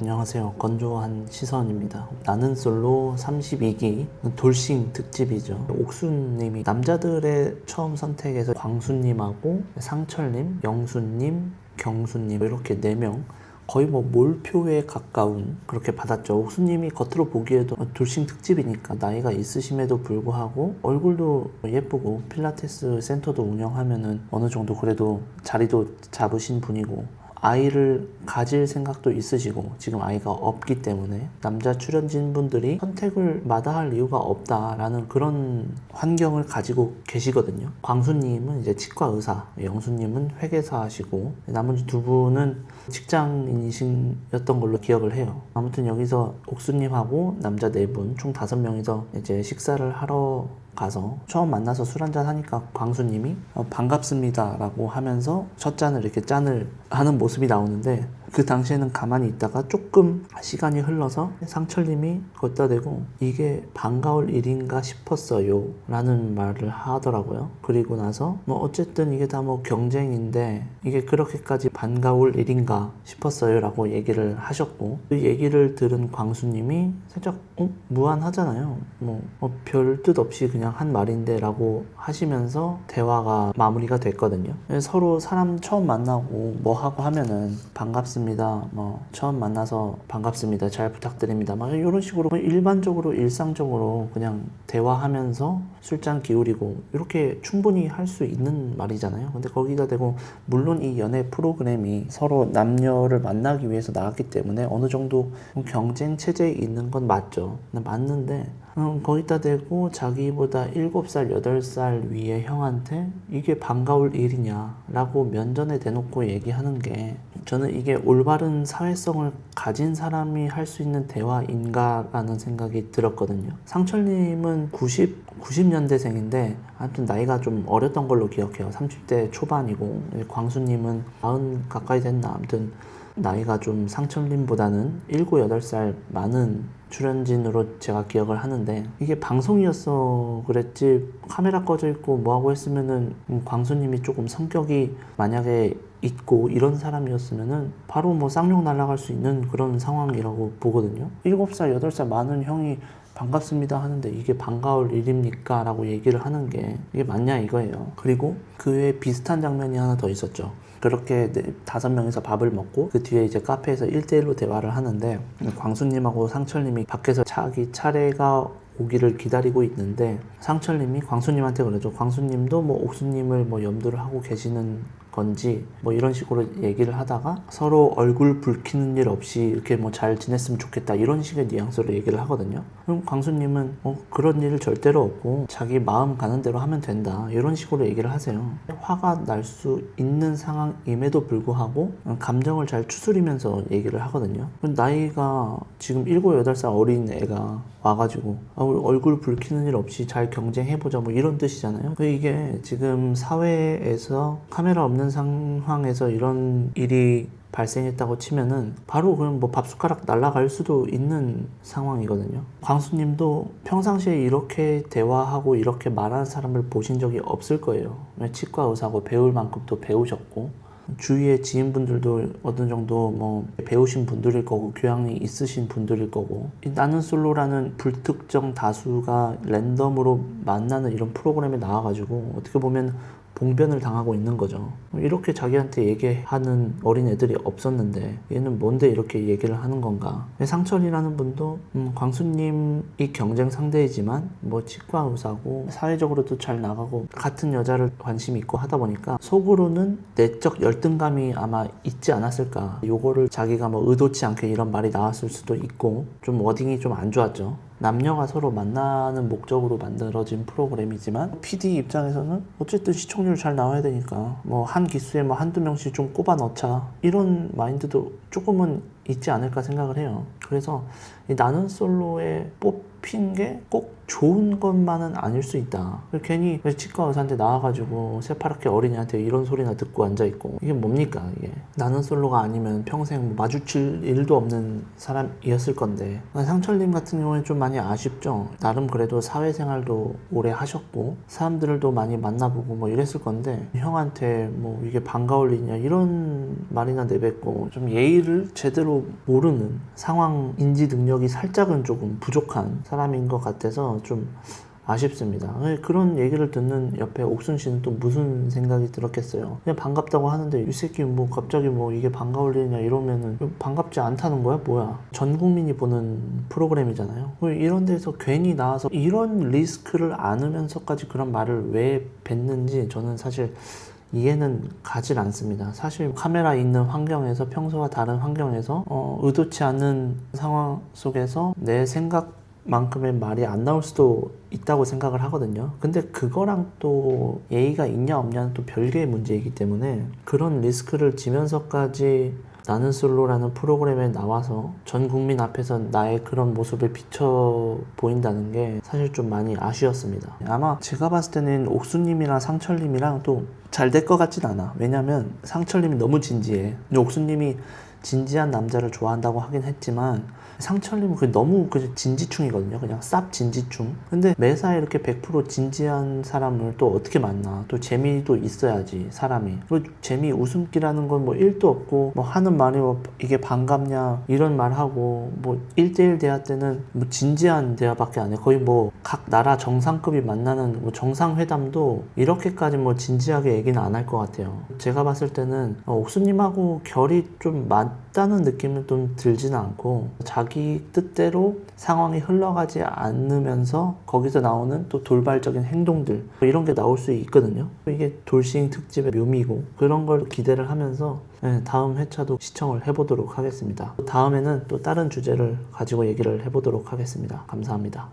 안녕하세요. 건조한 시선입니다. 나는 솔로 32기 돌싱 특집이죠. 옥수님이 남자들의 처음 선택에서 광수님하고 상철님, 영수님, 경수님 이렇게 4명 거의 뭐 몰표에 가까운 그렇게 받았죠. 옥수님이 겉으로 보기에도 돌싱 특집이니까 나이가 있으심에도 불구하고 얼굴도 예쁘고 필라테스 센터도 운영하면은 어느 정도 그래도 자리도 잡으신 분이고 아이를 가질 생각도 있으시고 지금 아이가 없기 때문에 남자 출연진 분들이 선택을 마다할 이유가 없다라는 그런 환경을 가지고 계시거든요. 광수님은 이제 치과 의사, 영수님은 회계사시고 나머지 두 분은 직장인이셨던 걸로 기억을 해요. 아무튼 여기서 옥수님하고 남자 4분 총 5명이서 이제 식사를 하러 가서 처음 만나서 술 한잔 하니까 광수님이 반갑습니다 라고 하면서 첫 잔을 이렇게 짠을 하는 모습이 나오는데 그 당시에는 가만히 있다가 조금 시간이 흘러서 상철님이 걷다 대고 이게 반가울 일인가 싶었어요 라는 말을 하더라고요. 그리고 나서 뭐 어쨌든 이게 다 뭐 경쟁인데 이게 그렇게까지 반가울 일인가 싶었어요 라고 얘기를 하셨고 그 얘기를 들은 광수님이 살짝 무안하잖아요. 뭐 별 뜻 없이 그냥 한 말인데 라고 하시면서 대화가 마무리가 됐거든요. 서로 사람 처음 만나고 뭐 하고 하면은 반갑습니다, 뭐 처음 만나서 반갑습니다, 잘 부탁드립니다, 막 이런 식으로 일반적으로 일상적으로 그냥 대화하면서 술잔 기울이고 이렇게 충분히 할 수 있는 말이잖아요. 근데 거기다 대고 물론 이 연애 프로그램이 서로 남녀를 만나기 위해서 나왔기 때문에 어느 정도 경쟁 체제에 있는 건 맞죠. 맞는데 거기다 대고 자기보다 7살, 8살 위의 형한테 이게 반가울 일이냐 라고 면전에 대놓고 얘기하는 게 저는 이게 올바른 사회성을 가진 사람이 할 수 있는 대화인가 라는 생각이 들었거든요. 상철님은 90년대생인데 아무튼 나이가 좀 어렸던 걸로 기억해요. 30대 초반이고 광수님은 40 가까이 됐나 아무튼 나이가 좀 상철님보다는 7, 8살 많은 출연진으로 제가 기억을 하는데 이게 방송이었어 그랬지 카메라 꺼져 있고 뭐하고 했으면은 광수님이 조금 성격이 만약에 있고 이런 사람이었으면은 바로 뭐 쌍욕 날아갈 수 있는 그런 상황이라고 보거든요. 7살, 8살 많은 형이 반갑습니다 하는데 이게 반가울 일입니까? 라고 얘기를 하는 게 이게 맞냐 이거예요. 그리고 그 외에 비슷한 장면이 하나 더 있었죠. 그렇게 5명이서 밥을 먹고 그 뒤에 이제 카페에서 1대1로 대화를 하는데 광수님하고 상철님이 밖에서 자기 차례가 오기를 기다리고 있는데 상철님이 광수님한테 그러죠. 광수님도 뭐 옥수님을 뭐 염두를 하고 계시는 건지 뭐 이런 식으로 얘기를 하다가 서로 얼굴 붉히는 일 없이 이렇게 뭐 잘 지냈으면 좋겠다 이런 식의 뉘앙스로 얘기를 하거든요. 그럼 광수님은 그런 일 절대로 없고 자기 마음 가는 대로 하면 된다 이런 식으로 얘기를 하세요. 화가 날 수 있는 상황임에도 불구하고 감정을 잘 추스리면서 얘기를 하거든요. 나이가 지금 7, 8살 어린 애가 와가지고 얼굴 붉히는 일 없이 잘 경쟁해보자 뭐 이런 뜻이잖아요. 이게 지금 사회에서 카메라 없는 상황에서 이런 일이 발생했다고 치면은 바로 그럼 뭐 밥숟가락 날아갈 수도 있는 상황이거든요. 광수님도 평상시에 이렇게 대화하고 이렇게 말하는 사람을 보신 적이 없을 거예요. 치과 의사고 배울 만큼 또 배우셨고 주위의 지인분들도 어느 정도 뭐 배우신 분들일 거고 교양이 있으신 분들일 거고 나는 솔로라는 불특정 다수가 랜덤으로 만나는 이런 프로그램에 나와가지고 어떻게 보면 봉변을 당하고 있는 거죠. 이렇게 자기한테 얘기하는 어린애들이 없었는데 얘는 뭔데 이렇게 얘기를 하는 건가. 상철이라는 분도 광수님이 경쟁 상대이지만 뭐 치과 의사고 사회적으로도 잘 나가고 같은 여자를 관심이 있고 하다 보니까 속으로는 내적 열등감이 아마 있지 않았을까. 요거를 자기가 뭐 의도치 않게 이런 말이 나왔을 수도 있고 좀 워딩이 좀 안 좋았죠. 남녀가 서로 만나는 목적으로 만들어진 프로그램이지만 PD 입장에서는 어쨌든 시청률 잘 나와야 되니까 뭐 한 기수에 뭐 한두 명씩 좀 꼽아 넣자 이런 마인드도 조금은 있지 않을까 생각을 해요. 그래서 이 나는 솔로에 뽑힌 게 꼭 좋은 것만은 아닐 수 있다. 괜히 치과 의사한테 나와가지고 새파랗게 어린이한테 이런 소리나 듣고 앉아있고 이게 뭡니까 이게. 나는 솔로가 아니면 평생 마주칠 일도 없는 사람이었을 건데 상철님 같은 경우에 좀 많이 아쉽죠. 나름 그래도 사회생활도 오래 하셨고 사람들도 많이 만나보고 뭐 이랬을 건데 형한테 뭐 이게 반가울 일이냐 이런 말이나 내뱉고 좀 예의를 제대로 또 모르는 상황 인지 능력이 살짝은 조금 부족한 사람인 것 같아서 좀 아쉽습니다. 그런 얘기를 듣는 옆에 옥순 씨는 또 무슨 생각이 들었겠어요. 그냥 반갑다고 하는데 이 새끼 뭐 갑자기 뭐 이게 반가울 일이냐 이러면은 반갑지 않다는 거야? 뭐야? 전 국민이 보는 프로그램이잖아요. 이런 데서 괜히 나와서 이런 리스크를 안으면서까지 그런 말을 왜 뱉는지 저는 사실 이해는 가질 않습니다. 사실 카메라 있는 환경에서 평소와 다른 환경에서 의도치 않은 상황 속에서 내 생각만큼의 말이 안 나올 수도 있다고 생각을 하거든요. 근데 그거랑 또 예의가 있냐 없냐는 또 별개의 문제이기 때문에 그런 리스크를 지면서까지 나는 솔로라는 프로그램에 나와서 전 국민 앞에서 나의 그런 모습을 비춰 보인다는 게 사실 좀 많이 아쉬웠습니다. 아마 제가 봤을 때는 옥수님이랑 상철님이랑 또 잘 될 것 같진 않아. 왜냐면 상철님이 너무 진지해. 근데 옥수님이 진지한 남자를 좋아한다고 하긴 했지만 상철님은 너무 진지충이거든요. 그냥 쌉 진지충. 근데 매사에 이렇게 100% 진지한 사람을 또 어떻게 만나? 또 재미도 있어야지, 사람이. 재미, 웃음기라는 건 뭐 1도 없고, 뭐 하는 말이 뭐 이게 반갑냐, 이런 말 하고, 뭐 1대1 대화 때는 뭐 진지한 대화밖에 안 해. 거의 뭐 각 나라 정상급이 만나는 뭐 정상회담도 이렇게까지 뭐 진지하게 얘기는 안 할 것 같아요. 제가 봤을 때는 옥수님하고 결이 좀 맞다는 느낌은 좀 들지는 않고, 자기 뜻대로 상황이 흘러가지 않으면서 거기서 나오는 또 돌발적인 행동들 이런 게 나올 수 있거든요. 이게 돌싱 특집의 묘미고 그런 걸 기대를 하면서 다음 회차도 시청을 해보도록 하겠습니다. 다음에는 또 다른 주제를 가지고 얘기를 해보도록 하겠습니다. 감사합니다.